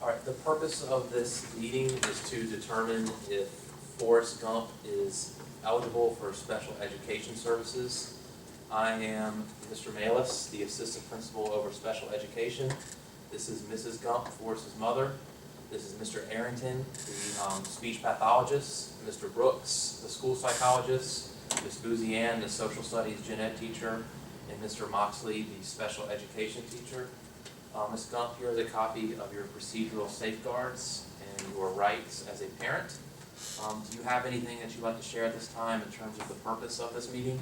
All right, the purpose of this meeting is to determine if Forrest Gump is eligible for special education services. I am Mr. Malis, the assistant principal over special education. This is Mrs. Gump, Forrest's mother. This is Mr. Arrington, the speech pathologist, Mr. Brooks, the school psychologist, Ms. Bouzian, the social studies gen ed teacher, and Mr. Moxley, the special education teacher. Ms. Gump, here is a copy of your procedural safeguards and your rights as a parent. Do you have anything that you'd like to share at this time in terms of the purpose of this meeting?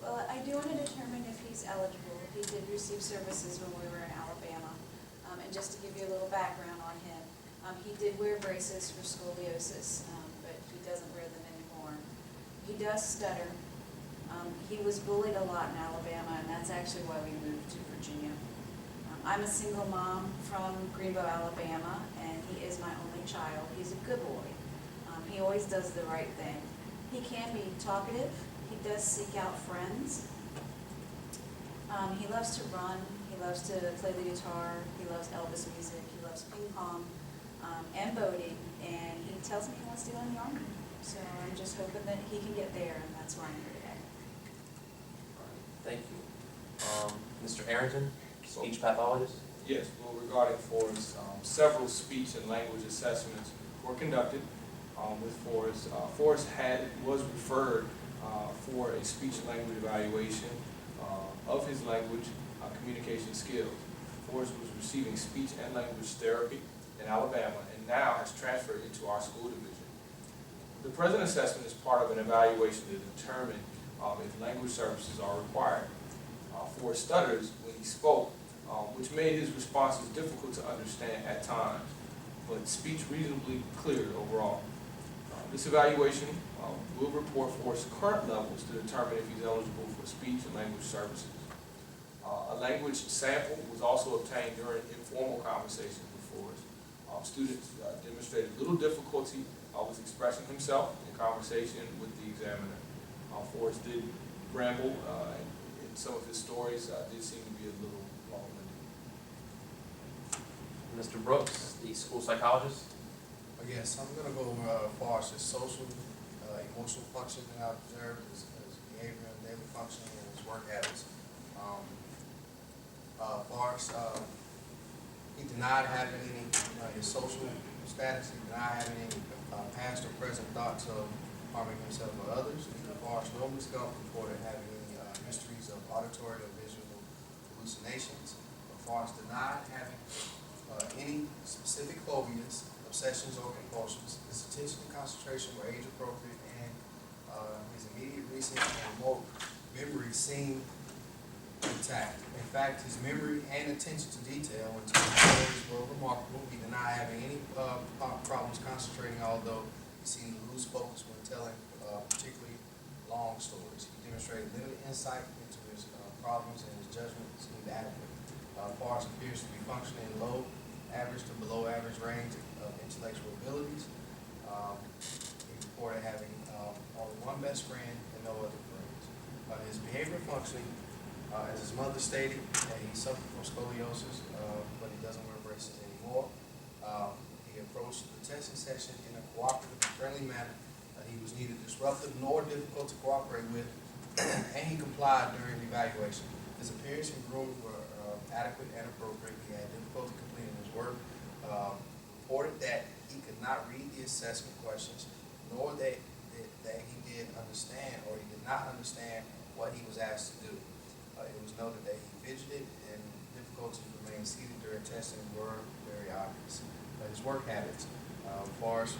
Well, I do want to determine if he's eligible. He did receive services when we were in Alabama. And just to give you a little background on him, he did wear braces for scoliosis, but he doesn't wear them anymore. He does stutter. He was bullied a lot in Alabama, and that's actually why we moved to Virginia. I'm a single mom from Greenbow, Alabama, and he is my only child. He's a good boy. He always does the right thing. He can be talkative. He does seek out friends. He loves to run. He loves to play the guitar. He loves Elvis music. He loves ping pong and boating. And he tells me he wants to go in the Army. So I'm just hoping that he can get there, and that's why I'm here today. Thank you. Mr. Arrington, speech pathologist? Yes, well, regarding Forrest, several speech and language assessments were conducted with Forrest. Forrest was referred for a speech and language evaluation of his language communication skills. Forrest was receiving speech and language therapy in Alabama and now has transferred into our school division. The present assessment is part of an evaluation to determine if language services are required. Forrest stutters when he spoke, which made his responses difficult to understand at times, but speech reasonably clear overall. This evaluation will report Forrest's current levels to determine if he's eligible for speech and language services. A language sample was also obtained during informal conversations with Forrest. Students demonstrated little difficulty with expressing himself in conversation with the examiner. Forrest did ramble, and some of his stories did seem to be a little long-winded. Mr. Brooks, the school psychologist? Yes, I'm going to go over Forrest's social, emotional function that I've observed, his behavior and daily functioning, and his work habits. Forrest, he denied having any, his social status, he denied having any past or present thoughts of harming himself or others. Forrest Romans reported having any histories of auditory or visual hallucinations. Forrest denied having any specific phobias, obsessions, or compulsions. His attention and concentration were age appropriate, and his immediate, recent, and remote memory seemed intact. In fact, his memory and attention to detail when telling stories were remarkable. He denied having any problems concentrating, although he seemed to lose focus when telling particularly long stories. He demonstrated limited insight into his problems, and his judgment seemed adequate. Forrest appears to be functioning in low, average to below average range of intellectual abilities. He reported having only one best friend and no other friends. His behavior functioning, as his mother stated, he suffered from scoliosis, but he doesn't wear braces anymore. He approached the testing session in a cooperative and friendly manner. He was neither disruptive nor difficult to cooperate with, and he complied during the evaluation. His appearance and grooming were adequate and appropriate. He had difficulty completing his work. Reported that he could not read the assessment questions, nor that he did understand or he did not understand what he was asked to do. It was noted that he fidgeted and difficulties remaining seated during testing were very obvious. His work habits, Forrest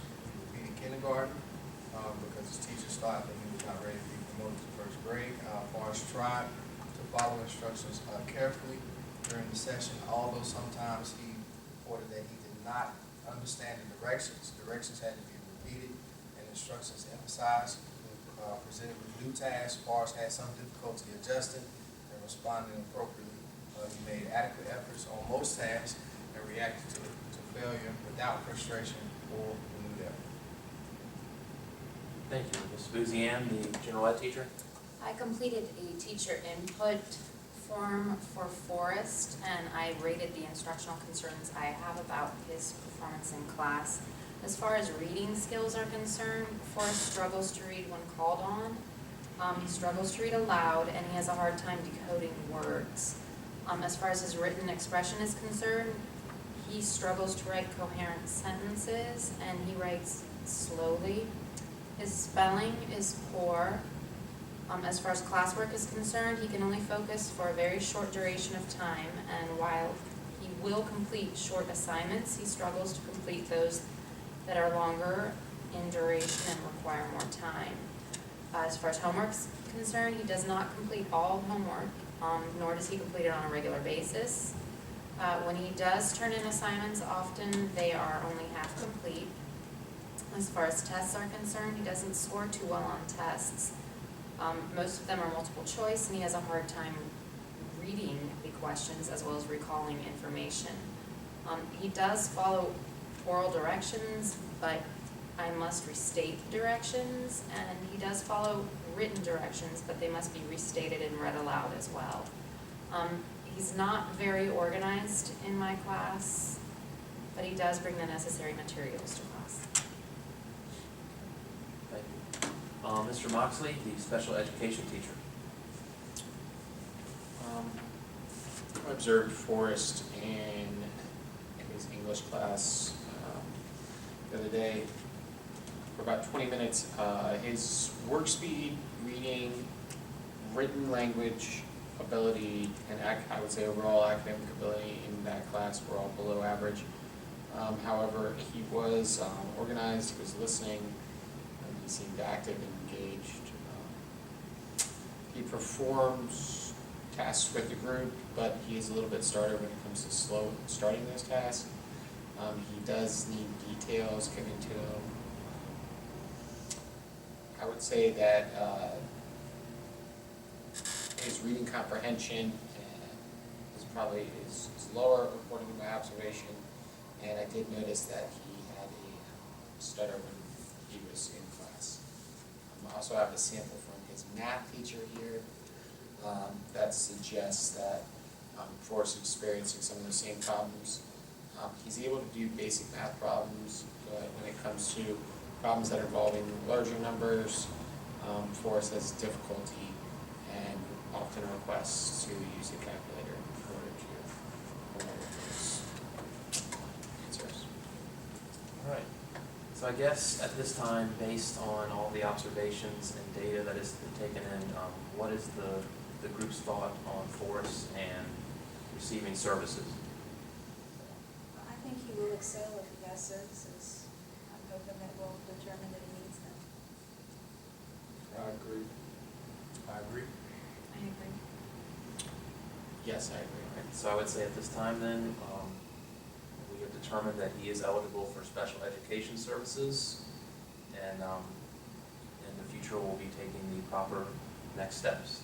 repeated kindergarten because his teachers thought that he was not ready to be promoted to first grade. Forrest tried to follow instructions carefully during the session, although sometimes he reported that he did not understand the directions. Directions had to be repeated and instructions emphasized. When presented with new tasks, Forrest had some difficulty adjusting and responding appropriately. He made adequate efforts on most tasks and reacted to failure without frustration or renewed effort. Thank you. Ms. Bouzian, the general ed teacher? I completed a teacher input form for Forrest, and I rated the instructional concerns I have about his performance in class. As far as reading skills are concerned, Forrest struggles to read when called on. He struggles to read aloud, and he has a hard time decoding words. As far as his written expression is concerned, he struggles to write coherent sentences, and he writes slowly. His spelling is poor. As far as classwork is concerned, he can only focus for a very short duration of time, and while he will complete short assignments, he struggles to complete those that are longer in duration and require more time. As far as homework is concerned, he does not complete all homework, nor does he complete it on a regular basis. When he does turn in assignments, often they are only half complete. As far as tests are concerned, he doesn't score too well on tests. Most of them are multiple choice, and he has a hard time reading the questions as well as recalling information. He does follow oral directions, but I must restate the directions, and he does follow written directions, but they must be restated and read aloud as well. He's not very organized in my class, but he does bring the necessary materials to class. Thank you. Mr. Moxley, the special education teacher. I observed Forrest in his English class the other day for about 20 minutes. His work speed, reading, written language ability, and I would say overall academic ability in that class were all below average. However, he was organized, he was listening, and he seemed active and engaged. He performs tasks with the group, but he is a little bit starter when it comes to slow starting those tasks. He does need details given to him. I would say that his reading comprehension is probably is lower according to my observation, and I did notice that he had a stutter when he was in class. I also have a sample from his math teacher here that suggests that Forrest is experiencing some of the same problems. He's able to do basic math problems, but when it comes to problems that are involving larger numbers, Forrest has difficulty and often requests to use a calculator in order to come up with those answers. All right. So I guess at this time, based on all the observations and data that has been taken in, what is the group's thought on Forrest and receiving services? I think he will excel if he has services. I'm hoping that we'll determine that he needs them. I agree. I agree. I agree. Yes, I agree. All right. So I would say at this time then, we have determined that he is eligible for special education services, and in the future we'll be taking the proper next steps.